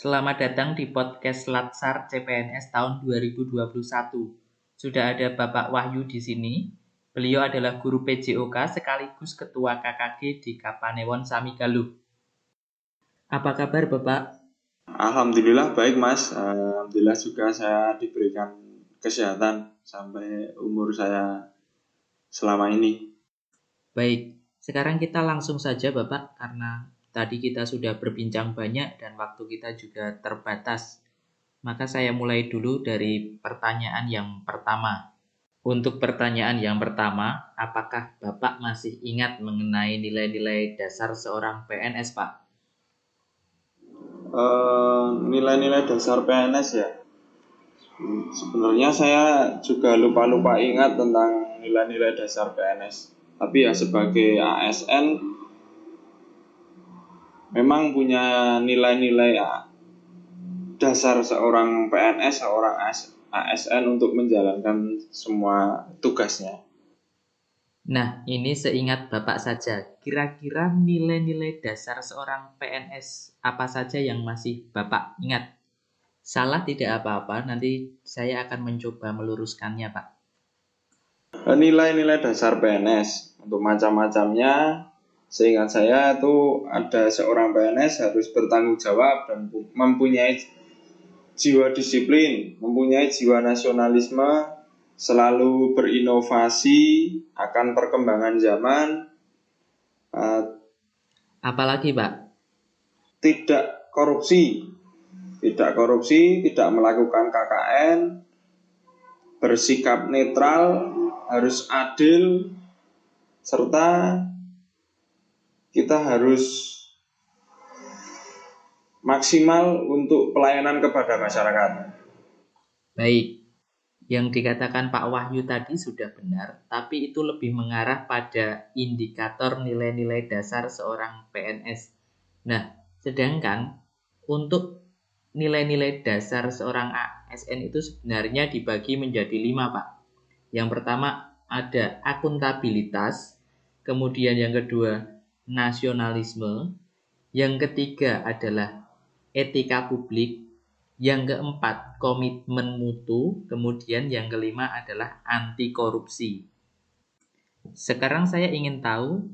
Selamat datang di podcast Latsar CPNS tahun 2021. Sudah ada Bapak Wahyu di sini. Beliau adalah guru PJOK sekaligus Ketua KKG di Kapanewon Samigaluh. Apa kabar Bapak? Alhamdulillah baik Mas. Alhamdulillah juga saya diberikan kesehatan sampai umur saya selama ini. Baik, sekarang kita langsung saja Bapak karena tadi kita sudah berbincang banyak dan waktu kita juga terbatas. Maka saya mulai dulu dari pertanyaan yang pertama. Untuk pertanyaan yang pertama, apakah Bapak masih ingat mengenai nilai-nilai dasar seorang PNS, Pak? Nilai-nilai dasar PNS ya. Sebenarnya saya juga lupa ingat tentang nilai-nilai dasar PNS. Tapi ya sebagai ASN memang punya nilai-nilai dasar seorang PNS, seorang ASN untuk menjalankan semua tugasnya. Nah, ini seingat Bapak saja. Kira-kira nilai-nilai dasar seorang PNS apa saja yang masih Bapak ingat? Salah tidak apa-apa, nanti saya akan mencoba meluruskannya, Pak. Nilai-nilai dasar PNS untuk macam-macamnya, seingat saya itu ada seorang PNS harus bertanggung jawab dan mempunyai jiwa disiplin, mempunyai jiwa nasionalisme, selalu berinovasi akan perkembangan zaman, Apalagi, Pak? tidak korupsi, tidak melakukan KKN, bersikap netral, harus adil, serta kita harus maksimal untuk pelayanan kepada masyarakat. Baik, yang dikatakan Pak Wahyu tadi sudah benar, tapi itu lebih mengarah pada indikator nilai-nilai dasar seorang PNS. Nah, sedangkan untuk nilai-nilai dasar seorang ASN itu sebenarnya dibagi menjadi 5, Pak. Yang pertama ada akuntabilitas, kemudian yang kedua nasionalisme, yang ketiga adalah etika publik, yang keempat komitmen mutu, kemudian yang kelima adalah anti korupsi. Sekarang saya ingin tahu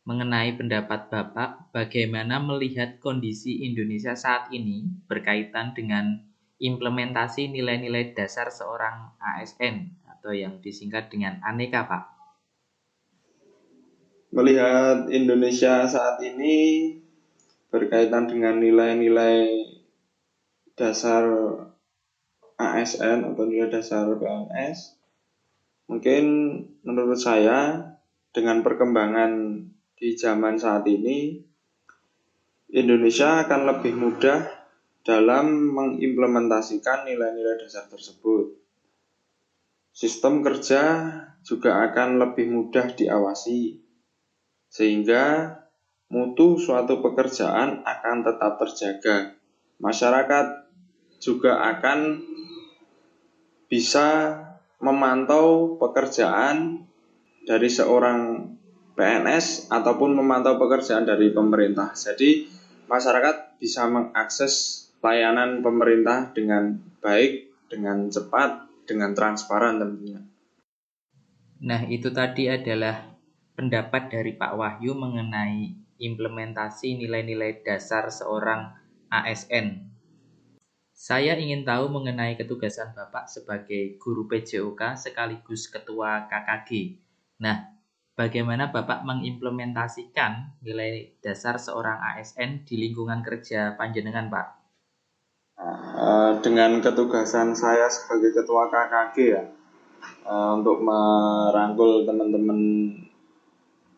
mengenai pendapat Bapak bagaimana melihat kondisi Indonesia saat ini berkaitan dengan implementasi nilai-nilai dasar seorang ASN atau yang disingkat dengan Aneka, Pak. Melihat Indonesia saat ini berkaitan dengan nilai-nilai dasar ASN atau nilai dasar PNS, mungkin menurut saya dengan perkembangan di zaman saat ini, Indonesia akan lebih mudah dalam mengimplementasikan nilai-nilai dasar tersebut. Sistem kerja juga akan lebih mudah diawasi, sehingga mutu suatu pekerjaan akan tetap terjaga. Masyarakat juga akan bisa memantau pekerjaan dari seorang PNS ataupun memantau pekerjaan dari pemerintah. Jadi masyarakat bisa mengakses layanan pemerintah dengan baik, dengan cepat, dengan transparan tentunya. Nah, itu tadi adalah pendapat dari Pak Wahyu mengenai implementasi nilai-nilai dasar seorang ASN. Saya ingin tahu mengenai ketugasan Bapak sebagai guru PJOK sekaligus Ketua KKG. Nah, bagaimana Bapak mengimplementasikan nilai dasar seorang ASN di lingkungan kerja panjenengan, Pak? Dengan ketugasan saya sebagai Ketua KKG ya, untuk merangkul teman-teman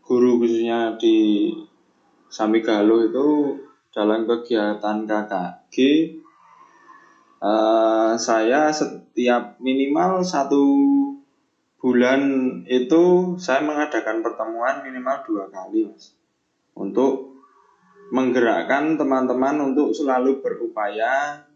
guru khususnya di Samigaluh itu dalam kegiatan KKG, saya setiap minimal 1 bulan itu saya mengadakan pertemuan minimal 2 kali, Mas, untuk menggerakkan teman-teman untuk selalu berupaya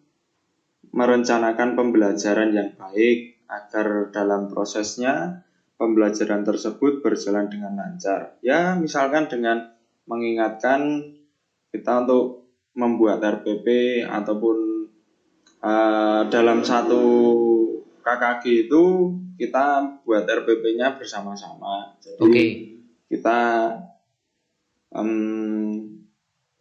merencanakan pembelajaran yang baik agar dalam prosesnya pembelajaran tersebut berjalan dengan lancar. Ya, misalkan dengan mengingatkan kita untuk membuat RPP ataupun dalam satu KKG itu kita buat RPP-nya bersama-sama. Jadi kita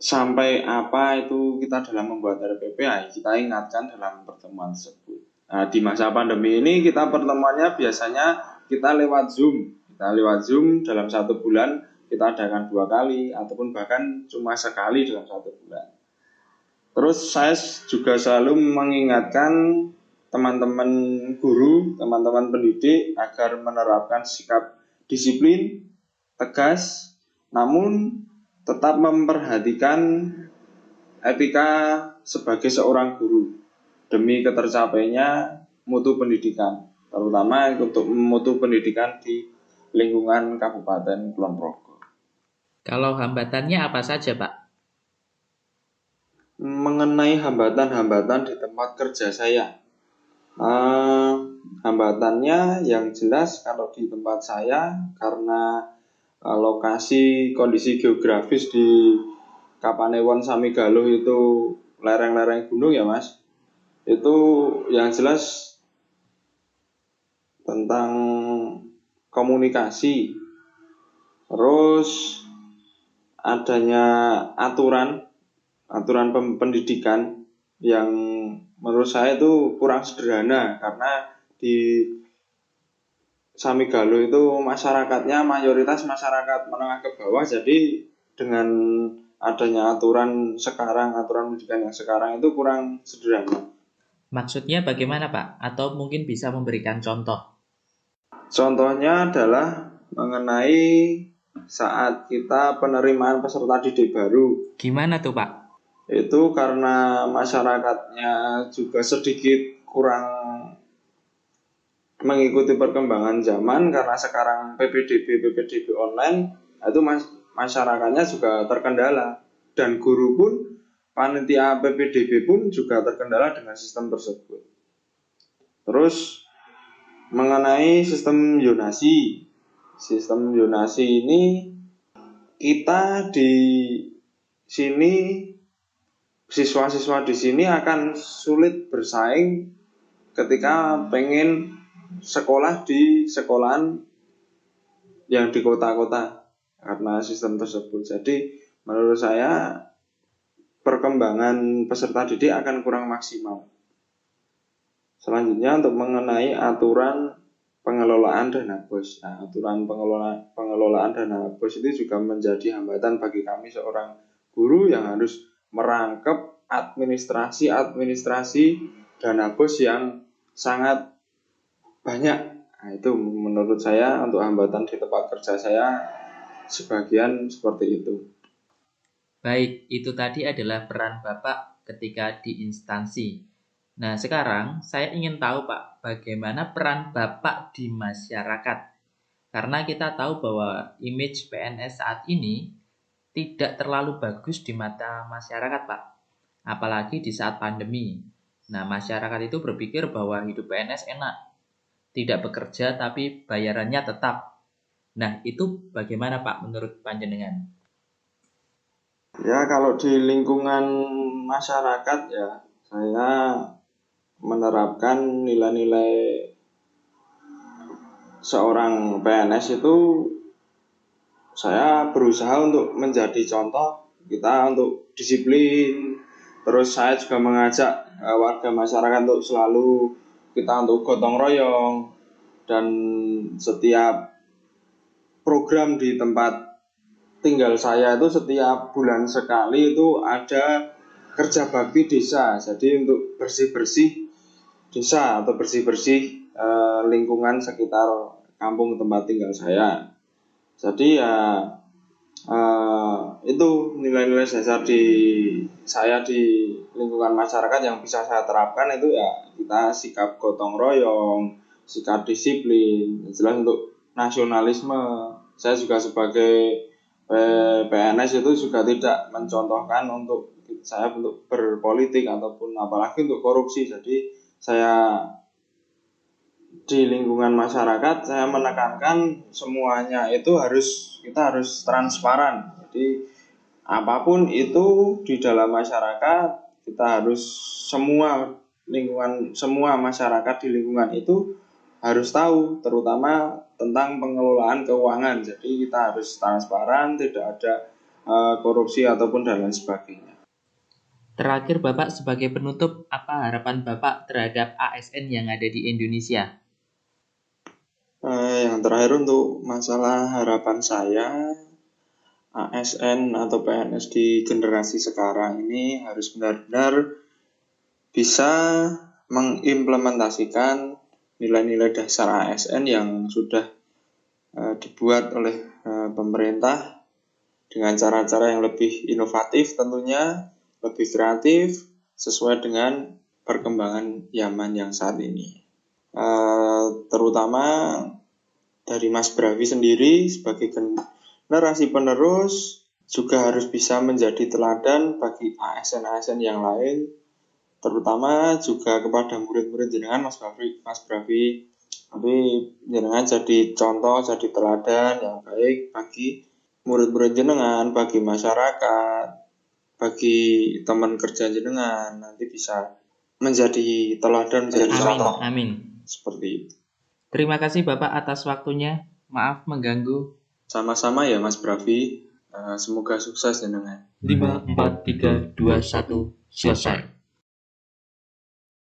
sampai apa itu kita dalam membuat RPP, kita ingatkan dalam pertemuan tersebut. Nah, di masa pandemi ini kita pertemuannya biasanya kita lewat Zoom. Kita lewat Zoom dalam 1 bulan kita adakan 2 kali ataupun bahkan cuma sekali dalam 1 bulan. Terus saya juga selalu mengingatkan teman-teman guru, teman-teman pendidik agar menerapkan sikap disiplin, tegas, namun tetap memperhatikan etika sebagai seorang guru demi ketercapainya mutu pendidikan, terutama untuk mutu pendidikan di lingkungan Kabupaten Kulon Progo. Kalau hambatannya apa saja, Pak? Mengenai hambatan-hambatan di tempat kerja saya, hambatannya yang jelas kalau di tempat saya karena lokasi kondisi geografis di Kapanewon Samigaluh itu lereng-lereng gunung ya Mas. Itu yang jelas tentang komunikasi, terus adanya aturan pendidikan yang menurut saya itu kurang sederhana, karena di Samigaluh itu masyarakatnya mayoritas masyarakat menengah ke bawah, jadi dengan adanya aturan pendidikan yang sekarang itu kurang sederhana. Maksudnya bagaimana, Pak? Atau mungkin bisa memberikan contoh? Contohnya adalah mengenai saat kita penerimaan peserta didik baru. Gimana tuh, Pak? Itu karena masyarakatnya juga sedikit kurang mengikuti perkembangan zaman, karena sekarang PPDB online, itu masyarakatnya juga terkendala, dan guru pun, panitia PPDB pun juga terkendala dengan sistem tersebut. Terus mengenai sistem zonasi ini kita di sini, siswa-siswa di sini akan sulit bersaing ketika pengen sekolah di sekolahan yang di kota-kota karena sistem tersebut. Jadi menurut saya perkembangan peserta didik akan kurang maksimal. Selanjutnya untuk mengenai aturan pengelolaan dana BOS. Nah, aturan pengelolaan dana BOS itu juga menjadi hambatan bagi kami seorang guru yang harus merangkap administrasi dana BOS yang sangat banyak. Nah, itu menurut saya untuk hambatan di tempat kerja saya sebagian seperti itu. Baik, itu tadi adalah peran Bapak ketika di instansi. Nah, sekarang saya ingin tahu, Pak, bagaimana peran Bapak di masyarakat. Karena kita tahu bahwa image PNS saat ini tidak terlalu bagus di mata masyarakat, Pak. Apalagi di saat pandemi. Nah, masyarakat itu berpikir bahwa hidup PNS enak. Tidak bekerja tapi bayarannya tetap. Nah, itu bagaimana, Pak, menurut panjenengan? Ya, kalau di lingkungan masyarakat ya, saya menerapkan nilai-nilai seorang PNS itu, saya berusaha untuk menjadi contoh kita untuk disiplin. Terus saya juga mengajak warga masyarakat untuk selalu kita untuk gotong royong, dan setiap program di tempat tinggal saya itu setiap bulan sekali itu ada kerja bakti desa. Jadi untuk bersih-bersih desa atau bersih-bersih lingkungan sekitar kampung tempat tinggal saya. Jadi ya itu nilai-nilai dasar di saya di lingkungan masyarakat yang bisa saya terapkan itu ya, kita sikap gotong royong, sikap disiplin, jelas untuk nasionalisme. Saya juga sebagai PNS itu juga tidak mencontohkan untuk saya untuk berpolitik ataupun apalagi untuk korupsi. Jadi saya di lingkungan masyarakat saya menekankan semuanya itu kita harus transparan. Jadi apapun itu di dalam masyarakat, kita harus semua masyarakat di lingkungan itu harus tahu, terutama tentang pengelolaan keuangan. Jadi kita harus transparan, tidak ada korupsi ataupun dan lain sebagainya. Terakhir Bapak sebagai penutup, apa harapan Bapak terhadap ASN yang ada di Indonesia? Yang terakhir untuk masalah harapan saya, ASN atau PNS di generasi sekarang ini harus benar-benar bisa mengimplementasikan nilai-nilai dasar ASN yang sudah dibuat oleh pemerintah dengan cara-cara yang lebih inovatif tentunya, lebih kreatif, sesuai dengan perkembangan zaman yang saat ini. Terutama dari Mas Brawi sendiri sebagai generasi penerus juga harus bisa menjadi teladan bagi ASN-ASN yang lain, terutama juga kepada murid-murid jenengan Mas Brawi. Tapi jenengan jadi contoh, jadi teladan yang baik bagi murid-murid jenengan, bagi masyarakat, bagi teman kerja jenengan, nanti bisa menjadi teladan, menjadi contoh. Amin. Seperti itu. Terima kasih Bapak atas waktunya. Maaf mengganggu. Sama-sama ya Mas Bravi. Semoga sukses jenengan. 5, 4, 3, 2, 1, selesai.